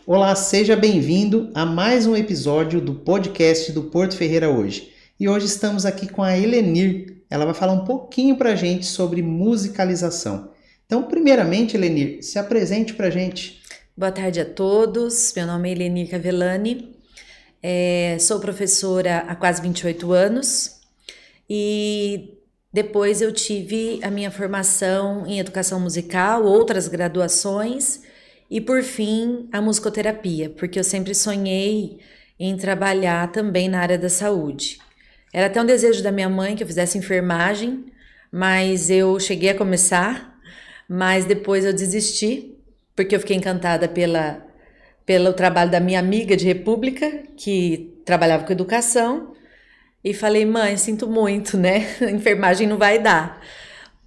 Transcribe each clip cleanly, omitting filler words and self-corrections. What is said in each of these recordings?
Olá, seja bem-vindo a mais um episódio do podcast do Porto Ferreira Hoje. E hoje estamos aqui com a Helenir. Ela vai falar um pouquinho para a gente sobre musicalização. Então, primeiramente, Helenir, se apresente para a gente. Boa tarde a todos, meu nome é Helenir Cavellani, sou professora há quase 28 anos e depois eu tive a minha formação em educação musical, outras graduações e por fim a musicoterapia, porque eu sempre sonhei em trabalhar também na área da saúde. Era até um desejo da minha mãe que eu fizesse enfermagem, mas eu cheguei a começar, mas depois eu desisti, porque eu fiquei encantada pelo trabalho da minha amiga de República, que trabalhava com educação, e falei, mãe, sinto muito, né? Enfermagem não vai dar.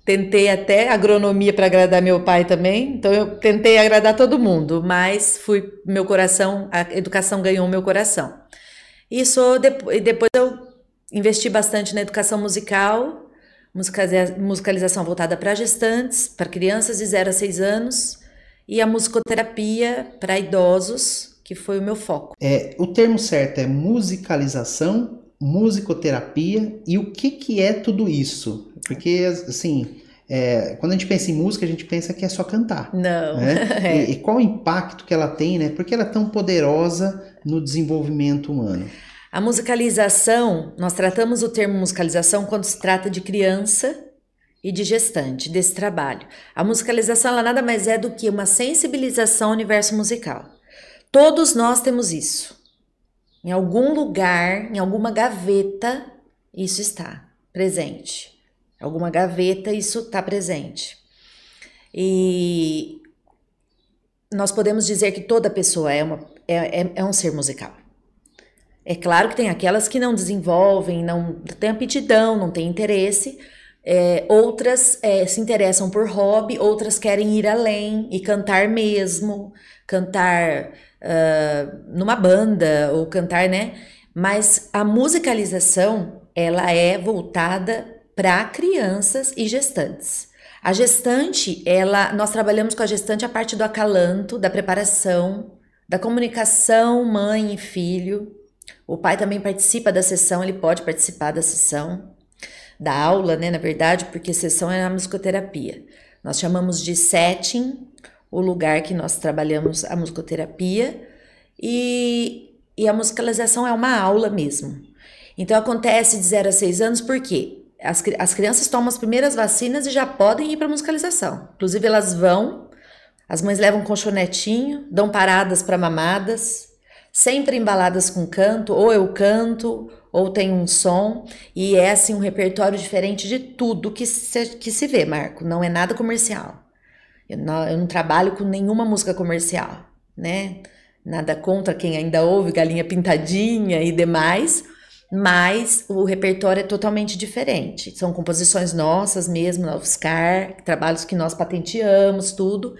Tentei até agronomia para agradar meu pai também, então eu tentei agradar todo mundo, mas meu coração, a educação ganhou meu coração. E depois eu investi bastante na educação musical, musicalização voltada para gestantes, para crianças de 0 a 6 anos, e a musicoterapia para idosos, que foi o meu foco. O termo certo é musicalização, musicoterapia, e o que é tudo isso? Porque, assim, quando a gente pensa em música, a gente pensa que é só cantar. Não. Né? E qual o impacto que ela tem, né? Por que ela é tão poderosa no desenvolvimento humano? A musicalização, nós tratamos o termo musicalização quando se trata de criança e de gestante, desse trabalho. A musicalização, ela nada mais é do que uma sensibilização ao universo musical. Todos nós temos isso. Em algum lugar, em alguma gaveta, isso está presente. Em alguma gaveta, isso está presente. E nós podemos dizer que toda pessoa é um ser musical. É claro que tem aquelas que não desenvolvem, não têm aptidão, não têm interesse. Outras se interessam por hobby, outras querem ir além e cantar mesmo, cantar numa banda ou cantar, né? Mas a musicalização, ela é voltada para crianças e gestantes. A gestante, nós trabalhamos com a gestante a parte do acalanto, da preparação, da comunicação mãe e filho. O pai também participa da sessão, ele pode participar da sessão, da aula, né, na verdade, porque sessão é na musicoterapia. Nós chamamos de setting, o lugar que nós trabalhamos a musicoterapia, e a musicalização é uma aula mesmo. Então acontece de 0 a 6 anos, por quê? As crianças tomam as primeiras vacinas e já podem ir para a musicalização. Inclusive elas vão, as mães levam um colchonetinho, dão paradas para mamadas, sempre embaladas com canto, ou eu canto, ou tem um som, e é assim um repertório diferente de tudo que se vê, Marco, não é nada comercial. Eu não trabalho com nenhuma música comercial, né? Nada contra quem ainda ouve Galinha Pintadinha e demais, mas o repertório é totalmente diferente. São composições nossas mesmo, na UFSCar, trabalhos que nós patenteamos, tudo,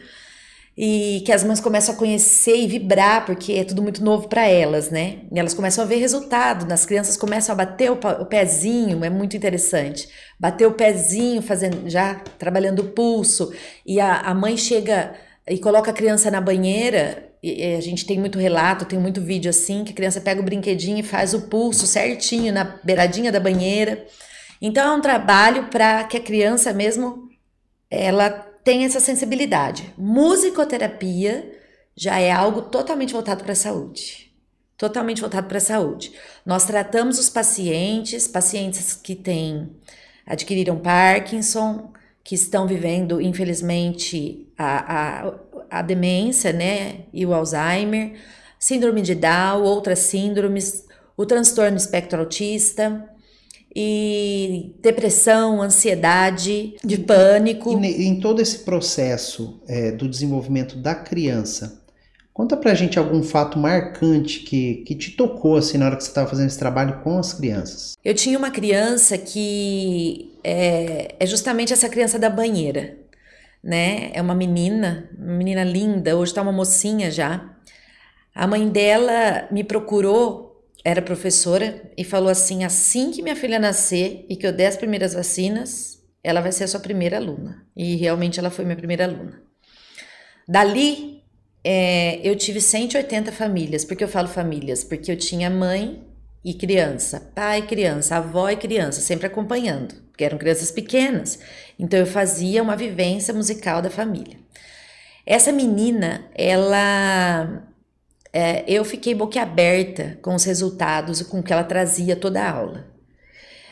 e que as mães começam a conhecer e vibrar, porque é tudo muito novo para elas, né? E elas começam a ver resultado, as crianças começam a bater o pezinho, é muito interessante. Bater o pezinho, já trabalhando o pulso, e a mãe chega e coloca a criança na banheira, e a gente tem muito relato, tem muito vídeo assim, que a criança pega o brinquedinho e faz o pulso certinho na beiradinha da banheira. Então é um trabalho para que a criança mesmo, ela tem essa sensibilidade. Musicoterapia já é algo totalmente voltado para a saúde. Totalmente voltado para a saúde. Nós tratamos os pacientes que adquiriram Parkinson, que estão vivendo, infelizmente, a demência, né? E o Alzheimer, síndrome de Down, outras síndromes, o transtorno espectro autista, e depressão, ansiedade, de pânico. E em todo esse processo do desenvolvimento da criança, conta pra gente algum fato marcante que te tocou assim, na hora que você estava fazendo esse trabalho com as crianças. Eu tinha uma criança que é justamente essa criança da banheira, né? É uma menina linda, hoje tá uma mocinha já. A mãe dela me procurou, era professora, e falou assim que minha filha nascer e que eu der as primeiras vacinas, ela vai ser a sua primeira aluna. E realmente ela foi minha primeira aluna. Dali, eu tive 180 famílias. Por que eu falo famílias? Porque eu tinha mãe e criança, pai e criança, avó e criança, sempre acompanhando, porque eram crianças pequenas. Então eu fazia uma vivência musical da família. Essa menina, eu fiquei boquiaberta com os resultados e com o que ela trazia toda a aula.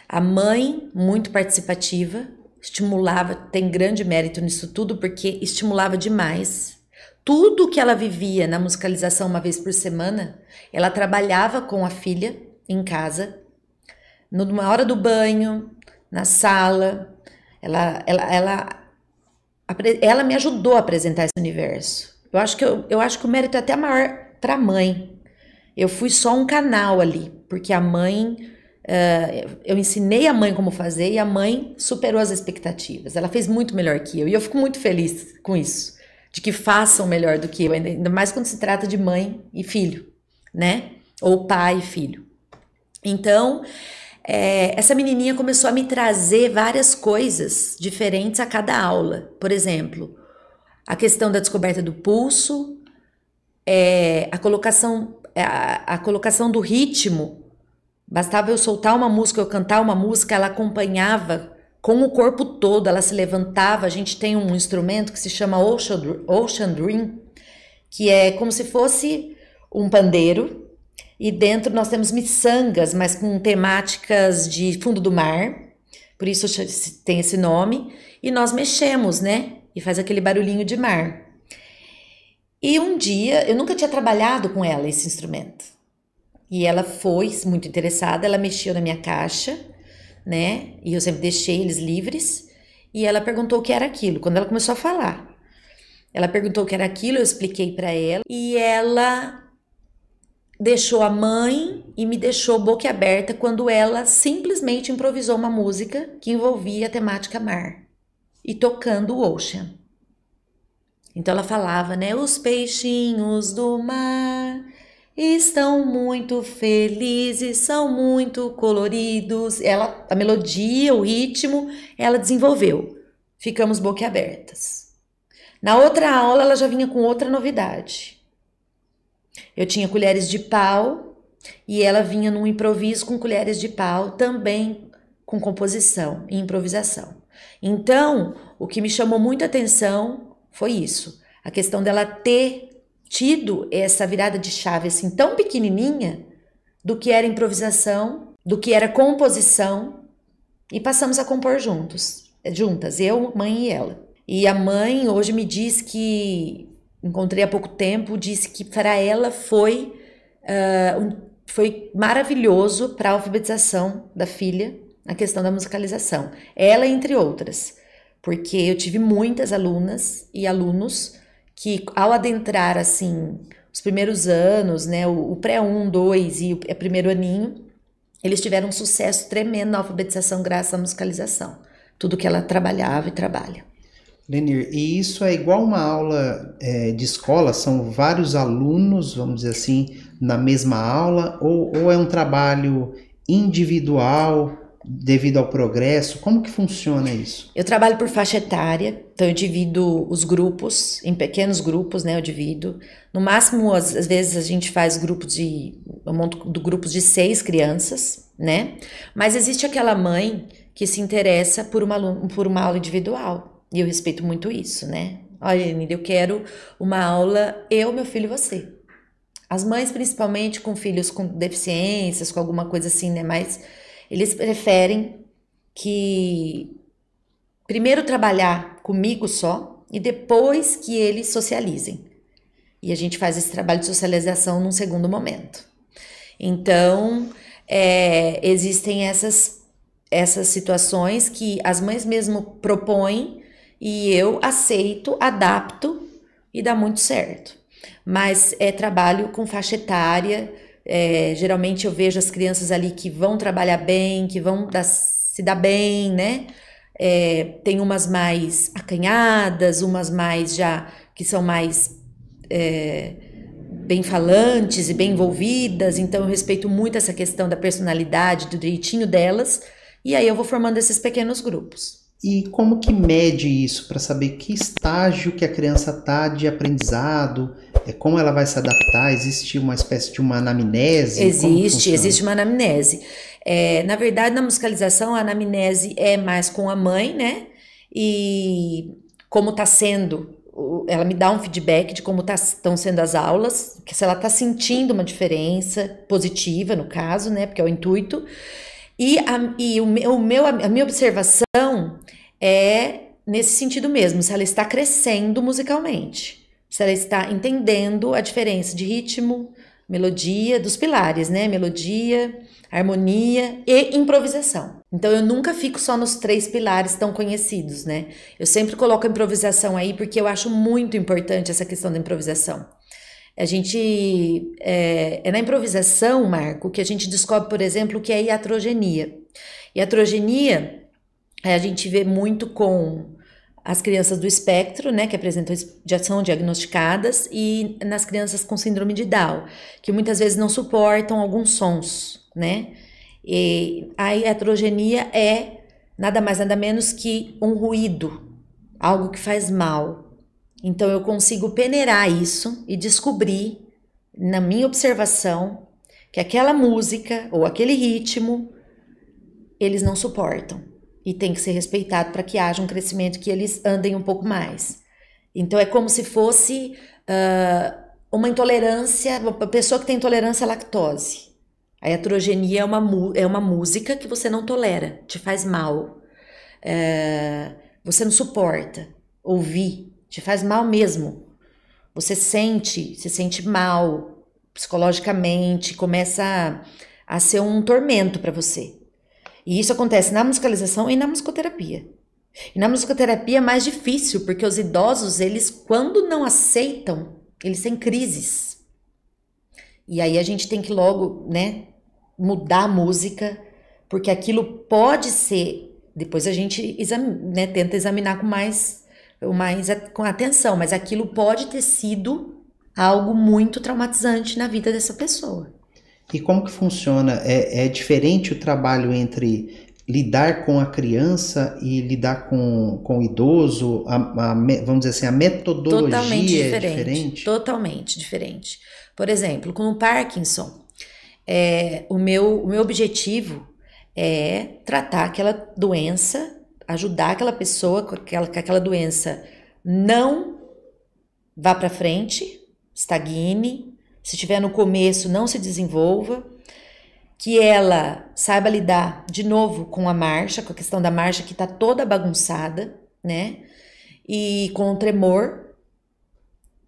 A mãe, muito participativa, estimulava, tem grande mérito nisso tudo, porque estimulava demais. Tudo que ela vivia na musicalização uma vez por semana, ela trabalhava com a filha em casa, numa hora do banho, na sala. Ela me ajudou a apresentar esse universo. Eu acho que o mérito é até maior para a mãe. Eu fui só um canal ali, porque a mãe, eu ensinei a mãe como fazer e a mãe superou as expectativas. Ela fez muito melhor que eu e eu fico muito feliz com isso, de que façam melhor do que eu, ainda mais quando se trata de mãe e filho, né? Ou pai e filho. Então, essa menininha começou a me trazer várias coisas diferentes a cada aula. Por exemplo, a questão da descoberta do pulso, a colocação do ritmo. Bastava eu soltar uma música, eu cantar uma música, ela acompanhava com o corpo todo, ela se levantava. A gente tem um instrumento que se chama Ocean Dream, que é como se fosse um pandeiro, e dentro nós temos miçangas, mas com temáticas de fundo do mar, por isso tem esse nome, e nós mexemos, né? E faz aquele barulhinho de mar. E um dia, eu nunca tinha trabalhado com ela esse instrumento, e ela foi muito interessada, ela mexeu na minha caixa, né? E eu sempre deixei eles livres, e ela perguntou o que era aquilo, quando ela começou a falar. Ela perguntou o que era aquilo, eu expliquei para ela, e ela deixou a mãe e me deixou boquiaberta quando ela simplesmente improvisou uma música que envolvia a temática mar e tocando o Ocean. Então ela falava, né? Os peixinhos do mar estão muito felizes, são muito coloridos. A melodia, o ritmo, ela desenvolveu. Ficamos boquiabertas. Na outra aula ela já vinha com outra novidade. Eu tinha colheres de pau e ela vinha num improviso com colheres de pau, também com composição e improvisação. Então, o que me chamou muita atenção foi isso, a questão dela ter tido essa virada de chave assim tão pequenininha do que era improvisação, do que era composição, e passamos a compor juntas, eu, mãe e ela. E a mãe hoje me diz que encontrei há pouco tempo, disse que para ela foi maravilhoso para a alfabetização da filha, a questão da musicalização. Ela, entre outras, porque eu tive muitas alunas e alunos que, ao adentrar, assim, os primeiros anos, né, o pré-1, 2 e o primeiro aninho, eles tiveram um sucesso tremendo na alfabetização graças à musicalização. Tudo que ela trabalhava e trabalha. Lenir, e isso é igual uma aula de escola? São vários alunos, vamos dizer assim, na mesma aula? Ou é um trabalho individual devido ao progresso? Como que funciona isso? Eu trabalho por faixa etária, então eu divido os grupos em pequenos grupos, né? Eu divido. No máximo, às vezes, a gente faz eu monto grupos de 6 crianças, né? Mas existe aquela mãe que se interessa por uma aula individual. E eu respeito muito isso, né? Olha, Lenir, eu quero uma aula, eu, meu filho e você. As mães, principalmente com filhos com deficiências, com alguma coisa assim, né? Mas eles preferem que primeiro trabalhar comigo só e depois que eles socializem. E a gente faz esse trabalho de socialização num segundo momento. Então, existem essas situações que as mães mesmo propõem e eu aceito, adapto e dá muito certo. Mas é trabalho com faixa etária. Geralmente eu vejo as crianças ali que vão trabalhar bem, que vão se dar bem, né? Tem umas mais acanhadas, umas mais já que são mais bem falantes e bem envolvidas. Então eu respeito muito essa questão da personalidade, do jeitinho delas. E aí eu vou formando esses pequenos grupos. E como que mede isso para saber que estágio que a criança está de aprendizado? Como ela vai se adaptar? Existe uma espécie de uma anamnese? Existe uma anamnese. Na verdade, na musicalização, a anamnese é mais com a mãe, né? E como está sendo, ela me dá um feedback de como estão sendo as aulas, que se ela está sentindo uma diferença positiva, no caso, né? Porque é o intuito. E a minha observação é nesse sentido mesmo, se ela está crescendo musicalmente, se ela está entendendo a diferença de ritmo, melodia, dos pilares, né? Melodia, harmonia e improvisação. Então eu nunca fico só nos 3 pilares tão conhecidos, né? Eu sempre coloco a improvisação aí porque eu acho muito importante essa questão da improvisação. A gente, é na improvisação, Marco, que a gente descobre, por exemplo, o que é iatrogenia. Iatrogenia, a gente vê muito com as crianças do espectro, né, que já são diagnosticadas, e nas crianças com síndrome de Down, que muitas vezes não suportam alguns sons, né? E a iatrogenia é nada mais, nada menos que um ruído, algo que faz mal. Então eu consigo peneirar isso e descobrir, na minha observação, que aquela música ou aquele ritmo, eles não suportam. E tem que ser respeitado para que haja um crescimento, que eles andem um pouco mais. Então é como se fosse uma intolerância, uma pessoa que tem intolerância à lactose. A iatrogenia é uma música que você não tolera, te faz mal. Você não suporta ouvir, te faz mal mesmo. Você se sente mal psicologicamente, começa a ser um tormento para você. E isso acontece na musicalização e na musicoterapia. E na musicoterapia é mais difícil, porque os idosos, eles, quando não aceitam, eles têm crises. E aí a gente tem que logo, né, mudar a música, porque aquilo pode ser, depois a gente tenta examinar com atenção, mas aquilo pode ter sido algo muito traumatizante na vida dessa pessoa. E como que funciona? É diferente o trabalho entre lidar com a criança e lidar com o idoso? Vamos dizer assim, a metodologia é diferente? Totalmente diferente. Por exemplo, com o Parkinson, o meu objetivo é tratar aquela doença, ajudar aquela pessoa que aquela doença não vá para frente, estagne. Se estiver no começo, não se desenvolva, que ela saiba lidar de novo com a marcha, com a questão da marcha que está toda bagunçada, né? E com o tremor,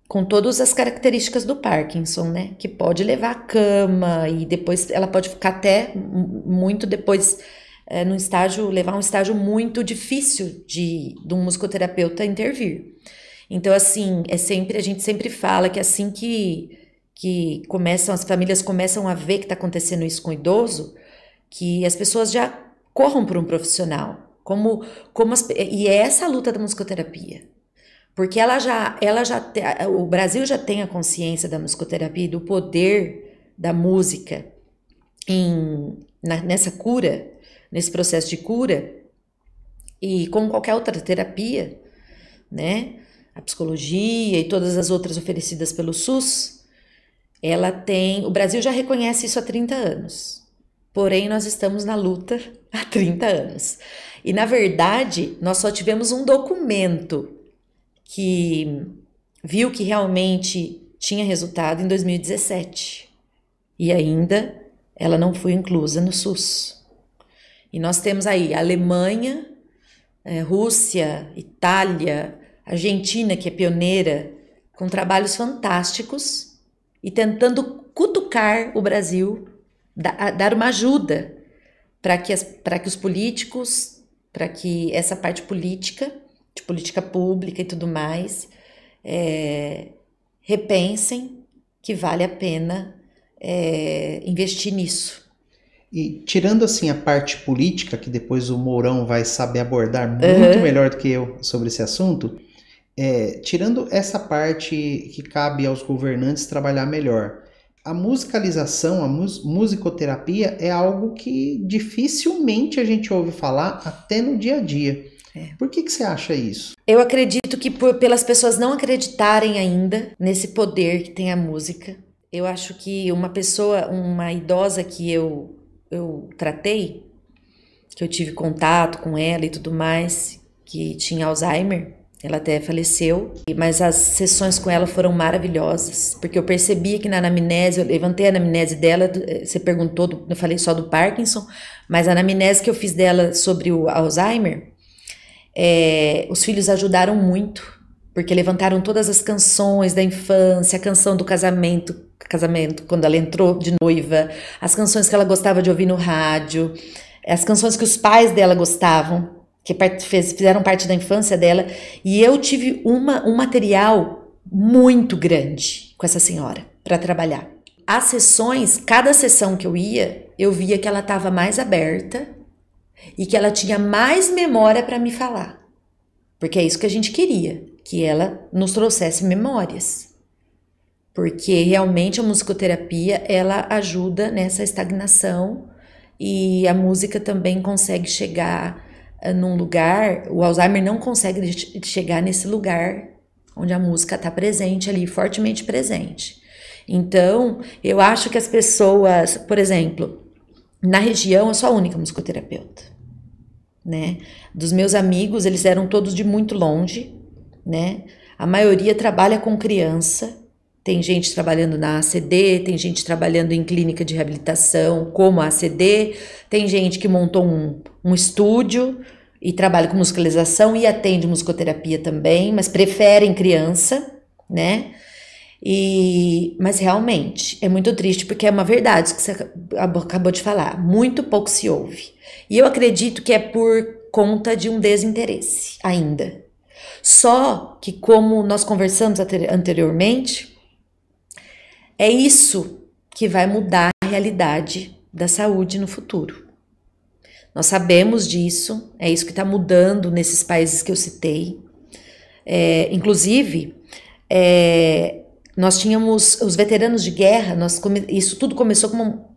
com todas as características do Parkinson, né? Que pode levar à cama e depois ela pode ficar até muito depois levar um estágio muito difícil de um musicoterapeuta intervir. Então, assim, a gente sempre fala que assim que as famílias começam a ver que está acontecendo isso com o idoso, que as pessoas já corram para um profissional. E é essa a luta da musicoterapia. Porque o Brasil já tem a consciência da musicoterapia e do poder da música nessa cura, nesse processo de cura, e como qualquer outra terapia, né? A psicologia e todas as outras oferecidas pelo SUS, o Brasil já reconhece isso há 30 anos. Porém, nós estamos na luta há 30 anos. E, na verdade, nós só tivemos um documento que viu que realmente tinha resultado em 2017. E ainda ela não foi inclusa no SUS. E nós temos aí a Alemanha, Rússia, Itália, Argentina, que é pioneira, com trabalhos fantásticos, e tentando cutucar o Brasil, dar uma ajuda para que os políticos, para que essa parte política, de política pública e tudo mais, repensem que vale a pena investir nisso. E tirando assim a parte política, que depois o Mourão vai saber abordar muito melhor do que eu sobre esse assunto, tirando essa parte que cabe aos governantes trabalhar melhor, a musicalização, a musicoterapia é algo que dificilmente a gente ouve falar até no dia a dia. Por que você acha isso? Eu acredito que pelas pessoas não acreditarem ainda nesse poder que tem a música. Eu acho que uma idosa que eu tratei, que eu tive contato com ela e tudo mais, que tinha Alzheimer, ela até faleceu, mas as sessões com ela foram maravilhosas, porque eu percebi que na anamnese, eu levantei a anamnese dela, você perguntou, eu falei só do Parkinson, mas a anamnese que eu fiz dela sobre o Alzheimer, os filhos ajudaram muito, porque levantaram todas as canções da infância, a canção do casamento, quando ela entrou de noiva, as canções que ela gostava de ouvir no rádio, as canções que os pais dela gostavam, que fizeram parte da infância dela, e eu tive um material muito grande com essa senhora para trabalhar. As sessões, cada sessão que eu ia, eu via que ela estava mais aberta e que ela tinha mais memória para me falar, porque é isso que a gente queria, que ela nos trouxesse memórias, porque realmente a musicoterapia, ela ajuda nessa estagnação, e a música também consegue chegar num lugar, o Alzheimer não consegue chegar nesse lugar onde a música está presente ali, fortemente presente. Então, eu acho que as pessoas, por exemplo, na região eu sou a única musicoterapeuta, né? Dos meus amigos, eles eram todos de muito longe, né? A maioria trabalha com criança, tem gente trabalhando na ACD, tem gente trabalhando em clínica de reabilitação como a ACD, tem gente que montou um estúdio e trabalha com musicalização e atende musicoterapia também, mas preferem criança, né? Mas realmente é muito triste, porque é uma verdade que você acabou de falar, muito pouco se ouve. E eu acredito que é por conta de um desinteresse ainda. Só que, como nós conversamos anteriormente, é isso que vai mudar a realidade da saúde no futuro. Nós sabemos disso, é isso que está mudando nesses países que eu citei. Inclusive, nós tínhamos os veteranos de guerra, isso tudo começou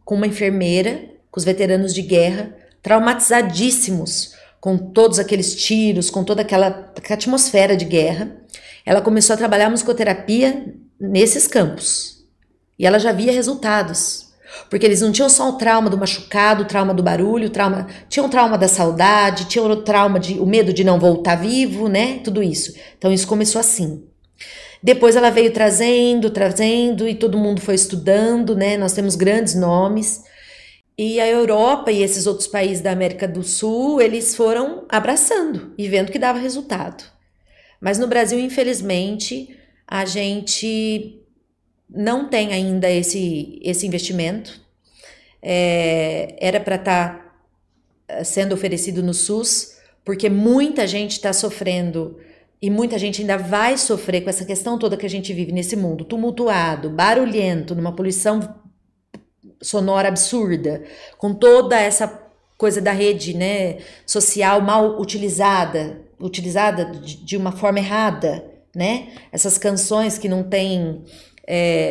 com uma enfermeira, com os veteranos de guerra, traumatizadíssimos com todos aqueles tiros, com toda aquela atmosfera de guerra. Ela começou a trabalhar musicoterapia nesses campos. E ela já via resultados, porque eles não tinham só o trauma do machucado, o trauma do barulho, tinham o trauma da saudade, tinham o trauma o medo de não voltar vivo, né? Tudo isso. Então isso começou assim. Depois ela veio trazendo, e todo mundo foi estudando, né? Nós temos grandes nomes. E a Europa e esses outros países da América do Sul, eles foram abraçando e vendo que dava resultado. Mas no Brasil, infelizmente, a gente não tem ainda esse investimento. Era para estar sendo oferecido no SUS, porque muita gente está sofrendo e muita gente ainda vai sofrer com essa questão toda que a gente vive nesse mundo tumultuado, barulhento, numa poluição sonora absurda, com toda essa coisa da rede, né, social mal utilizada de uma forma errada, né? Essas canções que não tem,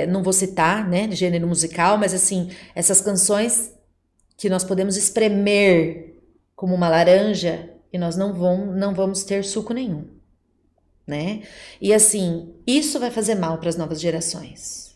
não vou citar, né, de gênero musical, mas assim, essas canções que nós podemos espremer como uma laranja e nós não vamos ter suco nenhum, né? E assim, isso vai fazer mal para as novas gerações.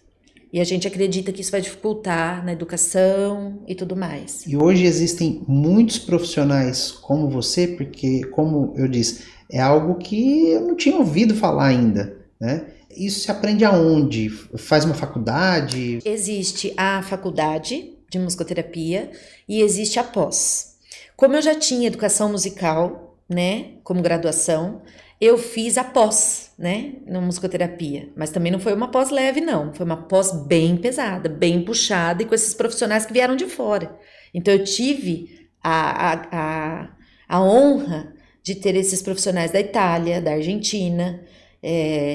E a gente acredita que isso vai dificultar na educação e tudo mais. E hoje existem muitos profissionais como você, porque, como eu disse, é algo que eu não tinha ouvido falar ainda, né? Isso se aprende aonde? Faz uma faculdade? Existe a faculdade de musicoterapia e existe a pós. Como eu já tinha educação musical, né, como graduação, eu fiz a pós, né, na musicoterapia, mas também não foi uma pós leve, não, foi uma pós bem pesada, bem puxada e com esses profissionais que vieram de fora. Então eu tive a honra de ter esses profissionais da Itália, da Argentina,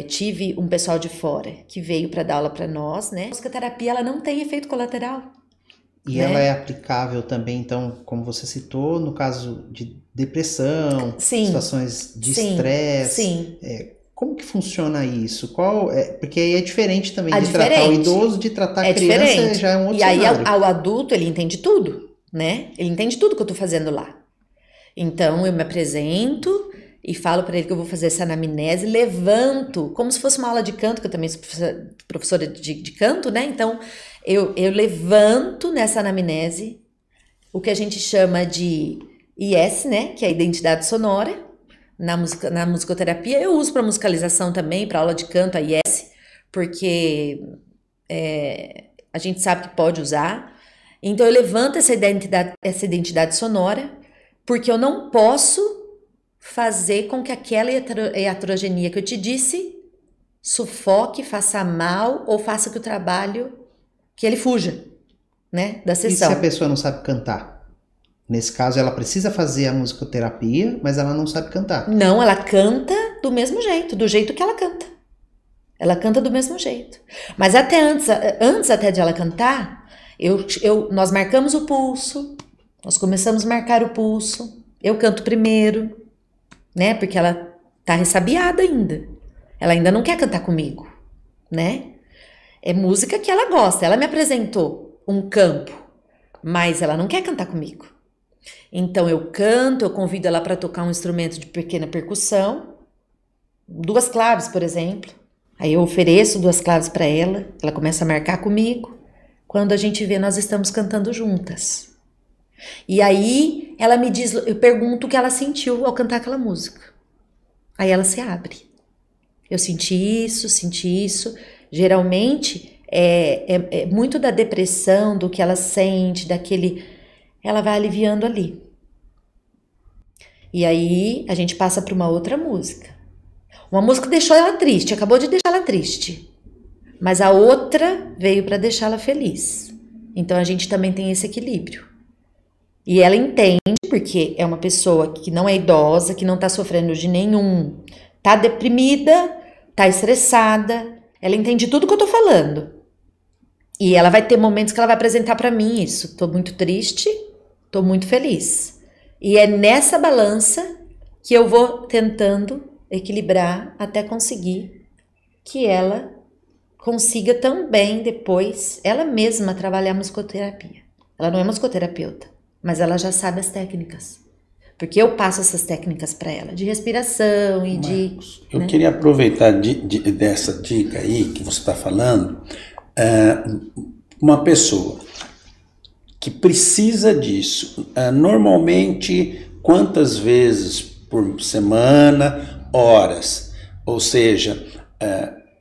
tive um pessoal de fora que veio para dar aula para nós, né. A musicoterapia, ela não tem efeito colateral. E ela é aplicável também, então, como você citou, no caso de depressão, sim, situações de estresse. Sim. Como que funciona isso? Porque aí é diferente também de tratar o idoso, de tratar a criança, diferente. Já é um outro cenário. E aí, ao adulto, ele entende tudo, né? Ele entende tudo que eu tô fazendo lá. Então, eu me apresento, e falo para ele que eu vou fazer essa anamnese, levanto, como se fosse uma aula de canto, que eu também sou professora de canto, né? Então, eu levanto nessa anamnese o que a gente chama de IS, né? Que é a identidade sonora, na musicoterapia. Eu uso para musicalização também, para aula de canto, a IS, porque a gente sabe que pode usar. Então, eu levanto essa identidade sonora, porque eu não posso fazer com que aquela iatrogenia que eu te disse sufoque, faça mal ou faça que o trabalho, que ele fuja, né, da sessão. E se a pessoa não sabe cantar? Nesse caso, ela precisa fazer a musicoterapia, mas ela não sabe cantar. Não, ela canta do mesmo jeito, do jeito que ela canta. Ela canta do mesmo jeito. Mas até antes até de ela cantar, nós marcamos o pulso, nós começamos a marcar o pulso, eu canto primeiro, né? Porque ela tá ressabiada ainda. Ela ainda não quer cantar comigo, né? É música que ela gosta. Ela me apresentou um campo, mas ela não quer cantar comigo. Então eu canto, eu convido ela para tocar um instrumento de pequena percussão, 2 claves, por exemplo. Aí eu ofereço 2 claves para ela, ela começa a marcar comigo. Quando a gente vê, nós estamos cantando juntas. E aí ela me diz, eu pergunto o que ela sentiu ao cantar aquela música. Aí ela se abre. Eu senti isso. Geralmente é muito da depressão, do que ela sente, ela vai aliviando ali. E aí a gente passa para uma outra música. Uma música deixou ela triste, acabou de deixar ela triste. Mas a outra veio para deixá-la feliz. Então a gente também tem esse equilíbrio. E ela entende, porque é uma pessoa que não é idosa, que não está sofrendo de nenhum, está deprimida, está estressada, ela entende tudo que eu estou falando. E ela vai ter momentos que ela vai apresentar para mim isso. Estou muito triste, estou muito feliz. E é nessa balança que eu vou tentando equilibrar até conseguir que ela consiga também depois, ela mesma, trabalhar a musicoterapia. Ela não é musicoterapeuta, mas ela já sabe as técnicas. Porque eu passo essas técnicas para ela, de respiração e Marcos, de... eu queria aproveitar dessa dica aí que você está falando, uma pessoa que precisa disso, normalmente quantas vezes por semana, horas, ou seja,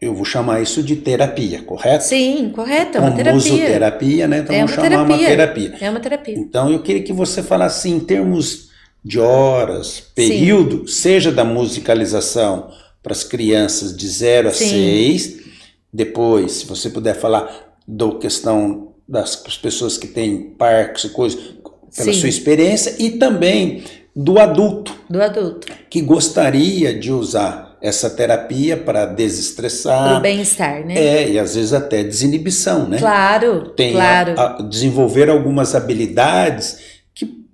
eu vou chamar isso de terapia, correto? Sim, correto, é uma terapia. Musicoterapia, né? Então vamos chamar uma terapia. É uma terapia. Então eu queria que você falasse em termos de horas, período, seja da musicalização para as crianças de 0 a 6, depois, se você puder falar da questão das pessoas que têm parques e coisas, pela sua experiência, e também do adulto. Do adulto. Que gostaria de usar essa terapia para desestressar. Para o bem-estar, né? E às vezes até desinibição, né? Claro, claro. Desenvolver algumas habilidades que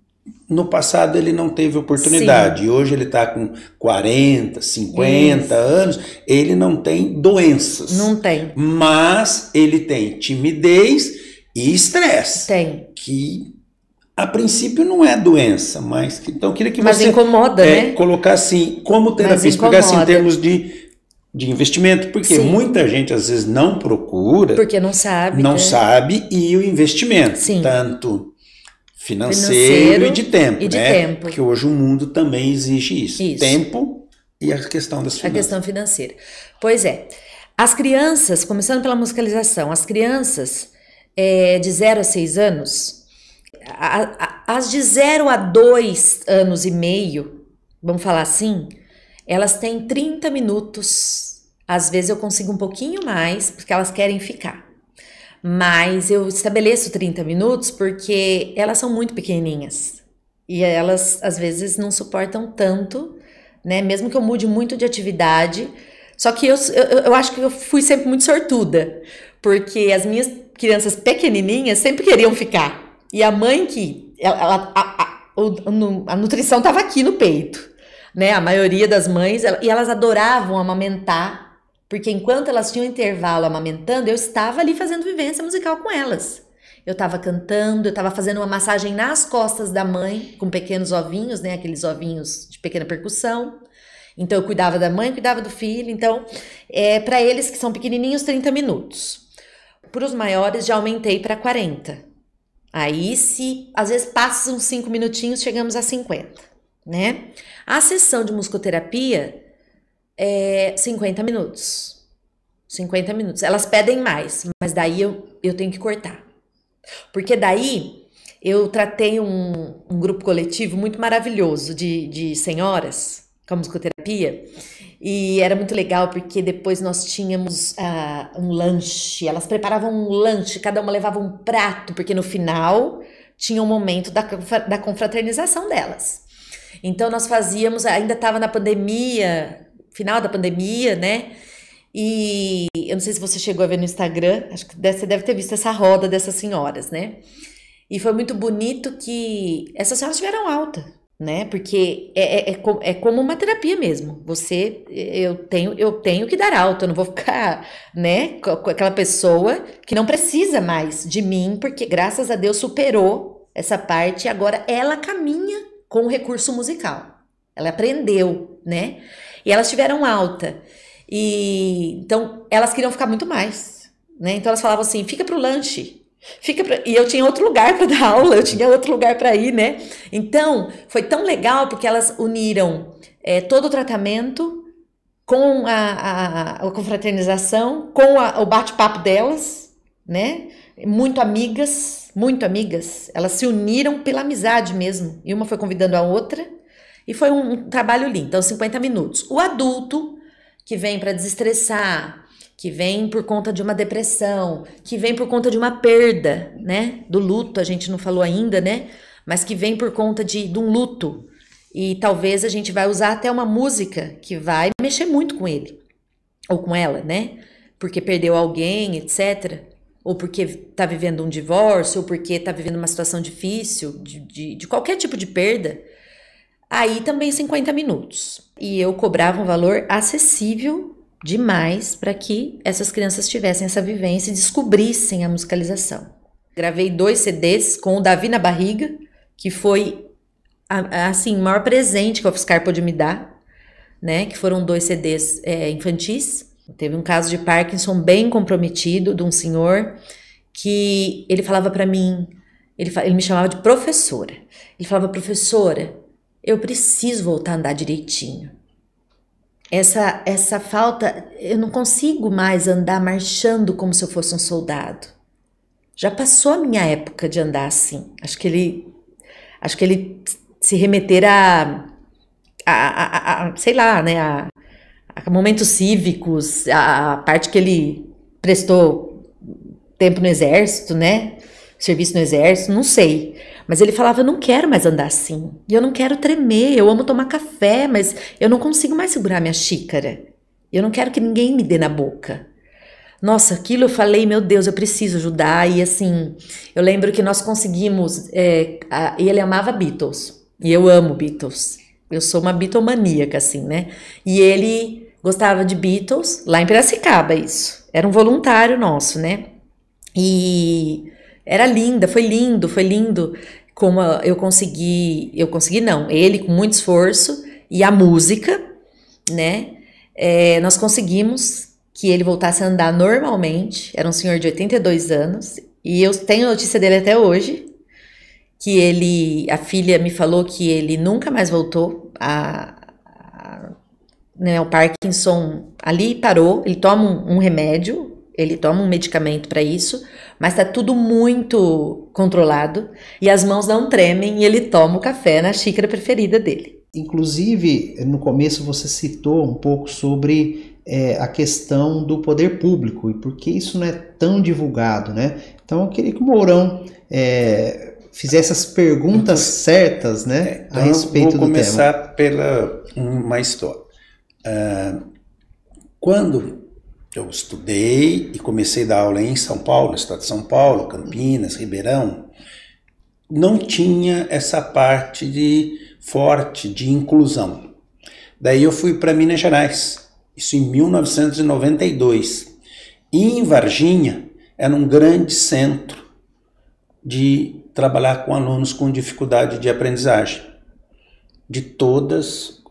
no passado ele não teve oportunidade. E hoje ele está com 40, 50 anos, ele não tem doenças. Não tem. Mas ele tem timidez e estresse. Tem. Que a princípio não é doença, mas então eu queria que você incomoda, né? Colocar assim, como terapia, explicar assim, em termos de investimento, porque muita gente às vezes não procura, porque não sabe, e o investimento, tanto financeiro e de tempo, né? Porque hoje o mundo também exige isso. Tempo e a questão das finanças. A questão financeira. Pois é. As crianças, começando pela musicalização, as crianças de 0 a 6 anos, as de 0 a 2 anos e meio, vamos falar assim, elas têm 30 minutos. Às vezes eu consigo um pouquinho mais, porque elas querem ficar. Mas eu estabeleço 30 minutos porque elas são muito pequenininhas. E elas, às vezes, não suportam tanto, né? Mesmo que eu mude muito de atividade. Só que eu acho que eu fui sempre muito sortuda. Porque as minhas crianças pequenininhas sempre queriam ficar. E a mãe a nutrição estava aqui no peito, né? A maioria das mães, e elas adoravam amamentar. Porque enquanto elas tinham intervalo amamentando, eu estava ali fazendo vivência musical com elas. Eu estava cantando, eu estava fazendo uma massagem nas costas da mãe, com pequenos ovinhos, né? Aqueles ovinhos de pequena percussão. Então eu cuidava da mãe, cuidava do filho. Então, para eles que são pequenininhos, 30 minutos. Para os maiores já aumentei para 40. Aí se às vezes passa uns 5 minutinhos, chegamos a 50, né? A sessão de musicoterapia é 50 minutos. 50 minutos. Elas pedem mais, mas daí eu tenho que cortar. Porque daí eu tratei um grupo coletivo muito maravilhoso de senhoras com a musicoterapia. E era muito legal porque depois nós tínhamos um lanche. Elas preparavam um lanche, cada uma levava um prato, porque no final tinha um momento da confraternização delas. Então nós fazíamos, ainda estava na pandemia, final da pandemia, né? E eu não sei se você chegou a ver no Instagram, acho que você deve ter visto essa roda dessas senhoras, né? E foi muito bonito que essas senhoras tiveram alta, né? Porque é como uma terapia mesmo. Eu tenho que dar alta, eu não vou ficar, né, com aquela pessoa que não precisa mais de mim, porque graças a Deus superou essa parte e agora ela caminha com o recurso musical. Ela aprendeu, né? E elas tiveram alta. E então elas queriam ficar muito mais, né? Então elas falavam assim: fica pro lanche. E eu tinha outro lugar para dar aula, eu tinha outro lugar para ir, né? Então, foi tão legal porque elas uniram todo o tratamento com a confraternização, com o bate-papo delas, né? Muito amigas. Elas se uniram pela amizade mesmo. E uma foi convidando a outra. E foi um trabalho lindo. Então, 50 minutos. O adulto que vem para desestressar, que vem por conta de uma depressão, que vem por conta de uma perda, né? Do luto, a gente não falou ainda, né? Mas que vem por conta de um luto. E talvez a gente vai usar até uma música que vai mexer muito com ele. Ou com ela, né? Porque perdeu alguém, etc. Ou porque tá vivendo um divórcio, ou porque tá vivendo uma situação difícil, de qualquer tipo de perda. Aí também 50 minutos. E eu cobrava um valor acessível demais para que essas crianças tivessem essa vivência e descobrissem a musicalização. Gravei 2 CDs com o Davi na barriga, que foi assim, o maior presente que o UFSCar pôde me dar, né? Que foram 2 CDs infantis. Teve um caso de Parkinson bem comprometido, de um senhor que ele falava para mim, ele me chamava de professora. Ele falava: professora, eu preciso voltar a andar direitinho. Essa falta, eu não consigo mais andar marchando como se eu fosse um soldado. Já passou a minha época de andar assim. Acho que ele se remeter sei lá, né, a momentos cívicos, a parte que ele prestou tempo no exército, né, serviço no exército, não sei. Mas ele falava: eu não quero mais andar assim, e eu não quero tremer, eu amo tomar café, mas eu não consigo mais segurar minha xícara. Eu não quero que ninguém me dê na boca. Nossa, aquilo eu falei: meu Deus, eu preciso ajudar. E assim, eu lembro que nós conseguimos, e ele amava Beatles, e eu amo Beatles. Eu sou uma Beatlemaníaca, assim, né? E ele gostava de Beatles, lá em Piracicaba, isso. Era um voluntário nosso, né? E era linda, foi lindo como eu consegui não, ele com muito esforço e a música, né, nós conseguimos que ele voltasse a andar normalmente. Era um senhor de 82 anos e eu tenho notícia dele até hoje, que a filha me falou que ele nunca mais voltou né, o Parkinson ali parou. Ele toma um remédio, ele toma um medicamento para isso, mas tá tudo muito controlado e as mãos não tremem e ele toma o café na xícara preferida dele. Inclusive, no começo você citou um pouco sobre a questão do poder público e por que isso não é tão divulgado, né? Então eu queria que o Mourão fizesse as perguntas certas, né, então a respeito do tema. Vou começar pela uma história. Quando eu estudei e comecei a dar aula em São Paulo, estado de São Paulo, Campinas, Ribeirão, não tinha essa parte forte de inclusão. Daí eu fui para Minas Gerais, isso em 1992. E em Varginha era um grande centro de trabalhar com alunos com dificuldade de aprendizagem. De todas,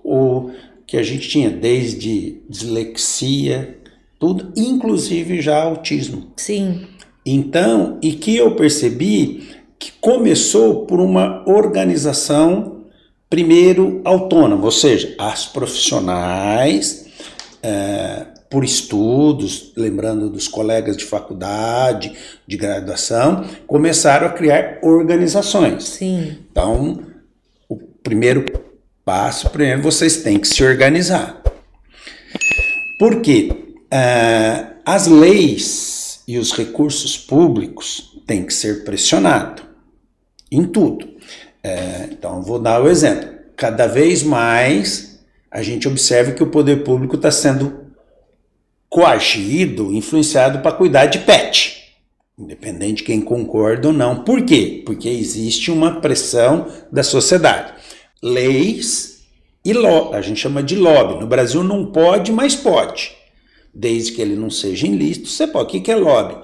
que a gente tinha, desde dislexia, tudo, inclusive já autismo. Sim. Então, e que eu percebi que começou por uma organização, primeiro, autônoma, ou seja, as profissionais, por estudos, lembrando dos colegas de faculdade, de graduação, começaram a criar organizações. Sim. Então, o primeiro passo, vocês têm que se organizar. Por quê? As leis e os recursos públicos têm que ser pressionados em tudo. Então, vou dar o exemplo. Cada vez mais a gente observa que o poder público está sendo coagido, influenciado para cuidar de pet, independente de quem concorda ou não. Por quê? Porque existe uma pressão da sociedade. Leis e a gente chama de lobby. No Brasil não pode, mas pode. Desde que ele não seja ilícito, você pode. O que é lobby?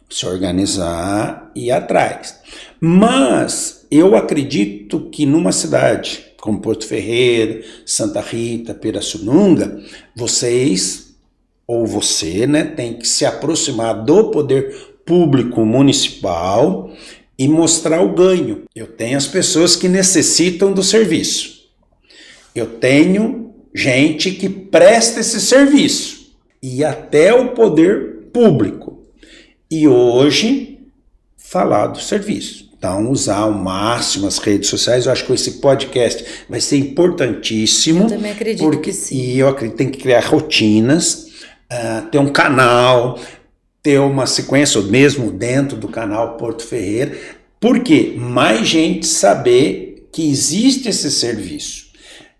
Se organizar e ir atrás. Mas eu acredito que numa cidade como Porto Ferreira, Santa Rita, Pirassununga, vocês, ou você, né, tem que se aproximar do poder público municipal e mostrar o ganho. Eu tenho as pessoas que necessitam do serviço. Eu tenho gente que presta esse serviço. E até o poder público. E hoje, falar do serviço. Então, usar ao máximo as redes sociais. Eu acho que esse podcast vai ser importantíssimo. Eu também acredito que sim. E eu acredito que tem que criar rotinas, ter um canal, ter uma sequência, ou mesmo dentro do canal Porto Ferreira. Por quê? Mais gente saber que existe esse serviço.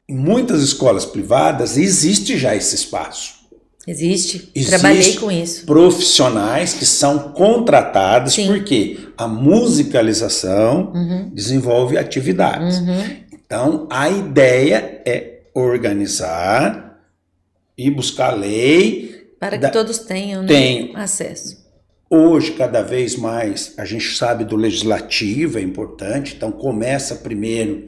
Em muitas escolas privadas existe já esse espaço. Existe. Trabalhei com isso. Profissionais que são contratados, Sim. porque a musicalização desenvolve atividades. Então, a ideia é organizar e buscar lei. Para que todos tenham, né, acesso. Hoje, cada vez mais, a gente sabe do legislativo, é importante. Então, começa primeiro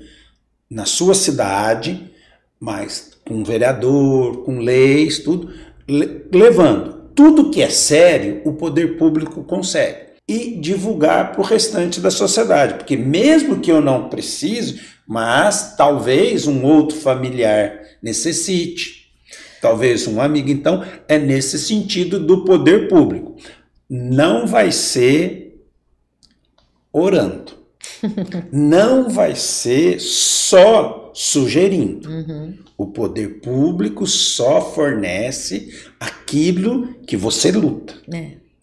na sua cidade, mas com vereador, com leis, tudo, levando tudo que é sério, o poder público consegue. E divulgar para o restante da sociedade, porque mesmo que eu não precise, mas talvez um outro familiar necessite, talvez um amigo. Então, é nesse sentido do poder público. Não vai ser orando, não vai ser só sugerindo. O poder público só fornece aquilo que você luta.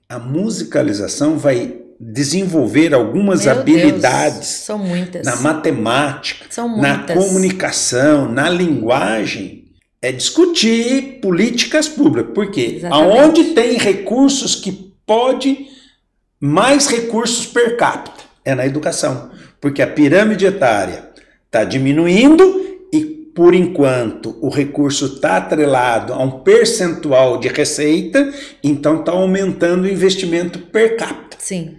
A musicalização vai desenvolver algumas habilidades. São muitas. Na matemática, São na muitas. Comunicação, na linguagem. É discutir políticas públicas. Por quê? Exatamente. Aonde tem recursos que pode mais recursos per capita? É na educação. Porque a pirâmide etária está diminuindo e, por enquanto, o recurso está atrelado a um percentual de receita, então está aumentando o investimento per capita. Sim.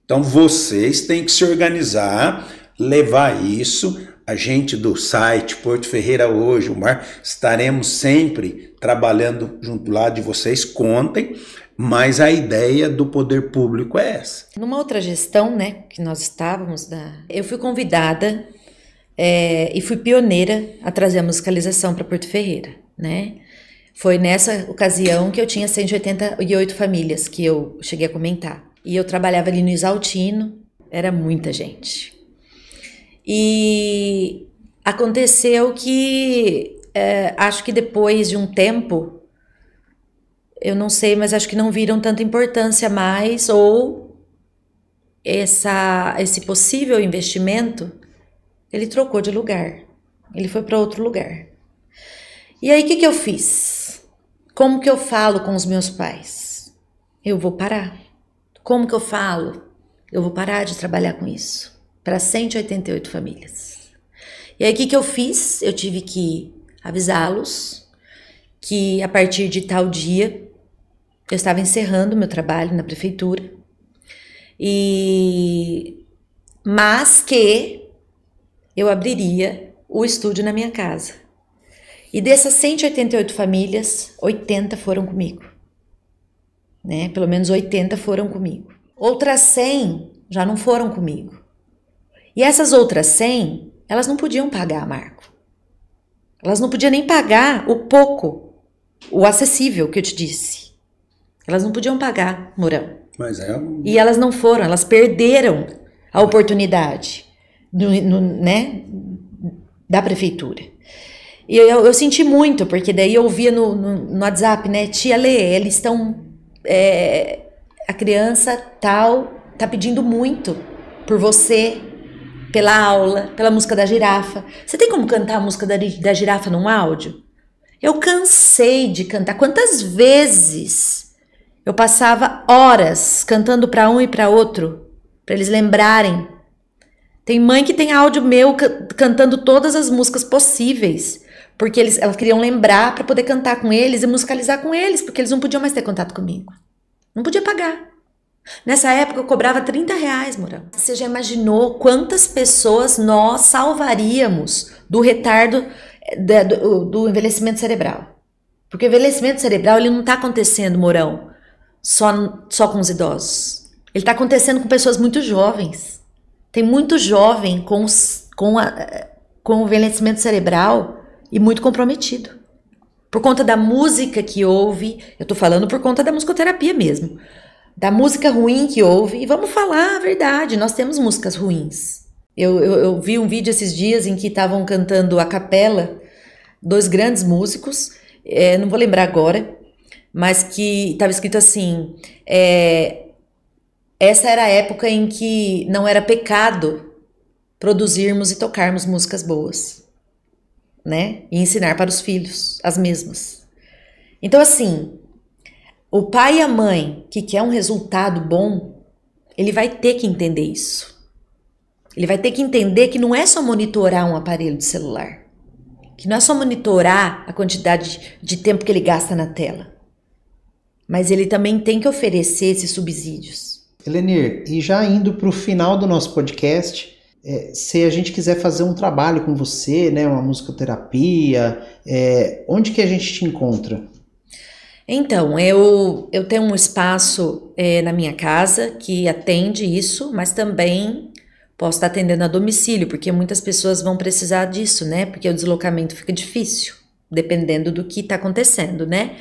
Então vocês têm que se organizar, levar isso. A gente do site Porto Ferreira Hoje, o Mar, estaremos sempre trabalhando junto lá de vocês, contem, mas a ideia do poder público é essa. Numa outra gestão, né, que nós estávamos, eu fui convidada e fui pioneira a trazer a musicalização para Porto Ferreira, né? Foi nessa ocasião que eu tinha 188 famílias, que eu cheguei a comentar. E eu trabalhava ali no Isaltino, era muita gente. E aconteceu que, acho que depois de um tempo, eu não sei, mas acho que não viram tanta importância mais, ou esse possível investimento, ele trocou de lugar, ele foi para outro lugar. E aí, o que eu fiz? Como que eu falo com os meus pais? Eu vou parar. Como que eu falo? Eu vou parar de trabalhar com isso. Para 188 famílias. E aí, o que eu fiz? Eu tive que avisá-los que a partir de tal dia eu estava encerrando meu trabalho na prefeitura, mas que eu abriria o estúdio na minha casa. E dessas 188 famílias, 80 foram comigo. Né? Pelo menos 80 foram comigo. Outras 100 já não foram comigo. E essas outras 100, elas não podiam pagar, Marco. Elas não podiam nem pagar o pouco, o acessível que eu te disse. Elas não podiam pagar, Mourão. Mas E elas não foram, elas perderam a oportunidade né, da prefeitura. E eu senti muito, porque daí eu via no WhatsApp, né, tia Lê, eles estão, a criança tal tá pedindo muito por você, pela aula, pela música da girafa. Você tem como cantar a música da girafa num áudio? Eu cansei de cantar. Quantas vezes eu passava horas cantando para um e para outro, para eles lembrarem. Tem mãe que tem áudio meu cantando todas as músicas possíveis, porque elas queriam lembrar para poder cantar com eles e musicalizar com eles, porque eles não podiam mais ter contato comigo. Não podia pagar. Nessa época eu cobrava R$30, Mourão. Você já imaginou quantas pessoas nós salvaríamos do retardo do envelhecimento cerebral? Porque o envelhecimento cerebral ele não está acontecendo, Mourão, só com os idosos. Ele está acontecendo com pessoas muito jovens. Tem muito jovem com o envelhecimento cerebral e muito comprometido. Por conta da música que ouve, eu tô falando por conta da musicoterapia mesmo, da música ruim que ouve, e vamos falar a verdade, nós temos músicas ruins. Eu vi um vídeo esses dias em que estavam cantando a capela, 2 grandes músicos, não vou lembrar agora, mas que estava escrito assim, essa era a época em que não era pecado produzirmos e tocarmos músicas boas, né? E ensinar para os filhos as mesmas. Então, assim, o pai e a mãe que quer um resultado bom, ele vai ter que entender isso. Ele vai ter que entender que não é só monitorar um aparelho de celular, que não é só monitorar a quantidade de tempo que ele gasta na tela, mas ele também tem que oferecer esses subsídios. Helenir, e já indo para o final do nosso podcast, se a gente quiser fazer um trabalho com você, né, uma musicoterapia, onde que a gente te encontra? Então, eu tenho um espaço na minha casa que atende isso, mas também posso estar atendendo a domicílio, porque muitas pessoas vão precisar disso, né? Porque o deslocamento fica difícil, dependendo do que está acontecendo, né?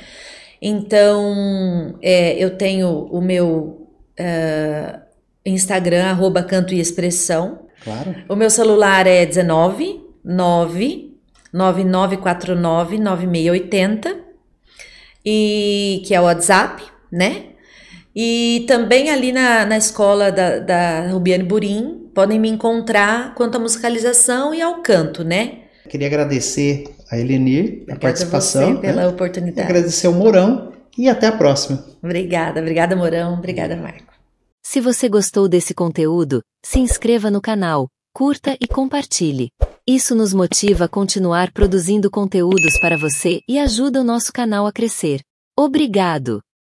Então, eu tenho o meu Instagram, @canto e expressão. Claro. O meu celular é 19 9949 9680, e que é o WhatsApp, né? E também ali na escola da Rubiane Burim, podem me encontrar quanto à musicalização e ao canto, né? Queria agradecer a Helenir a participação. Obrigada a você pela oportunidade. Agradecer ao Mourão e até a próxima. Obrigada Mourão, obrigada Marco. Se você gostou desse conteúdo, se inscreva no canal, curta e compartilhe. Isso nos motiva a continuar produzindo conteúdos para você e ajuda o nosso canal a crescer. Obrigado!